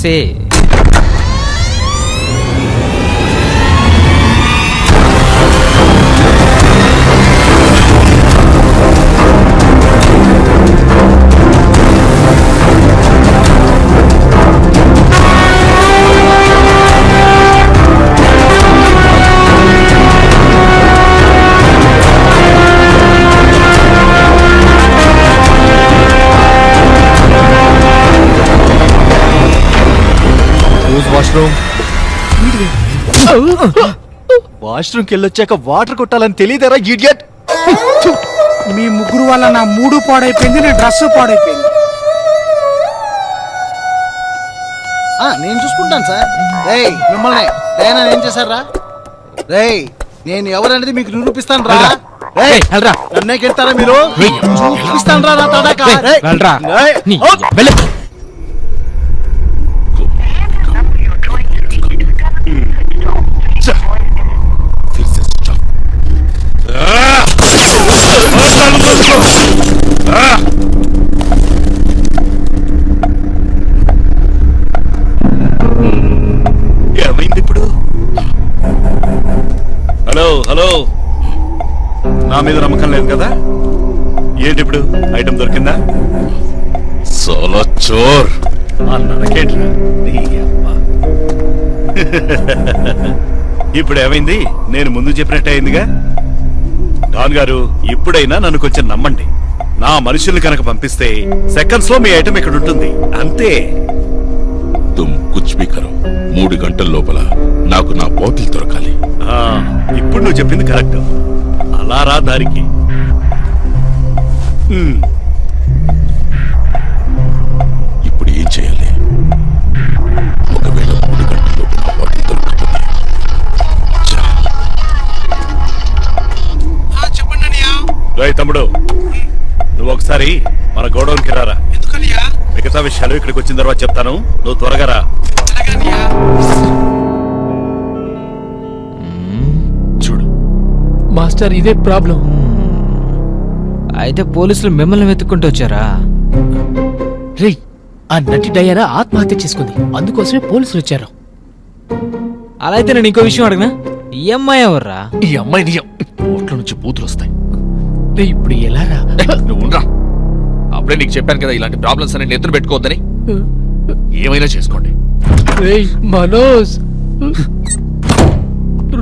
సే వాష్రూమ్కి వెళ్ళొచ్చాక వాటర్ కొట్టాలని తెలియదరా ఇడియట్. మీ ముగ్గురు వల్ల నా మూడు పాడైపోయింది, నా డ్రెస్ పాడైపోయింది. నేను చూసుకుంటాను సార్. రేయ్ మిమ్మల్ని దయానా ఏం చేశారా? రేయ్ నేను ఎవరనేది మీకు నిరూపిస్తాను రా. రేయ్ నన్నే కెడతారా మీరు? చూపిస్తాను రా నా తడాక. ఏమైంది ఇప్పుడు? హలో హలో, నా మీద నమ్మకం లేదు కదా? ఏంటి ఇప్పుడు ఐటమ్ దొరికిందా? సోలో చోర్ అన్నకేంట్రా? ఇప్పుడు ఏమైంది? నేను ముందు చెప్పినట్టు అయిందిగా. డాన్ గారు, ఇప్పుడైనా నన్ను కొంచెం నమ్మండి. నా మనుషుల్ని కనుక పంపిస్తే సెకండ్స్ లో మీ ఐటమ్ ఇక్కడ ఉంటుంది, అంతే. తుమ్ కుచ్ భీ కరో, 3 గంటల లోపల నాకు నా బాటిల్ దొరకాలి. ఇప్పుడు నువ్వు చెప్పింది కరెక్ట్. అలా రా దారికి. ఇప్పుడు ఏం చేయాలి? ఒకవేళ 3 గంటల లోపల నా బాటిల్ దొరకకపోతే రేయ్ తమ్ముడు, నువ్వు ఒకసారి మన గోడౌన్కి రారా. మిగతా విషయాలు ఇక్కడికి వచ్చిన తర్వాత చెప్తాను, నువ్వు త్వరగా రా. చూడు మాస్టర్, ఇదే ప్రాబ్లం. అయితే పోలీసులు మిమ్మల్ని వెతుక్కుంటూ వచ్చారా? రే, ఆ నటి డయానా ఆత్మహత్య చేసుకుంది, అందుకోసమే పోలీసులు వచ్చారు. అలా అయితే నేను ఇంకో విషయం అడగనా? ఈ అమ్మాయి ఎవర్రా? ఈ అమ్మాయి నిజం. ఓట్ల నుంచి బూతులు వస్తాయి. రే, ఇప్పుడు ఎలా రా? నువ్వు ఉండరా. అప్పుడే నీకు చెప్పాను కదా, ఇలాంటి ప్రాబ్లమ్స్ అనే నెత్తులు పెట్టుకోవద్దని. ఏమైనా చేసుకోండి. రే మనోజ్,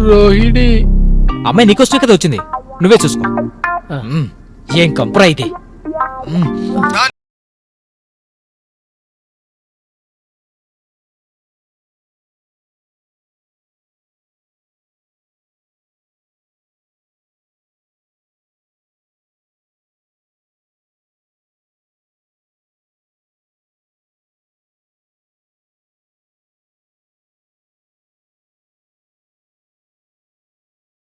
రోహిణి. అమ్మాయి నీకోసమే కదా వచ్చింది, నువ్వే చూసుకో. ఏం కంపరా ఇది?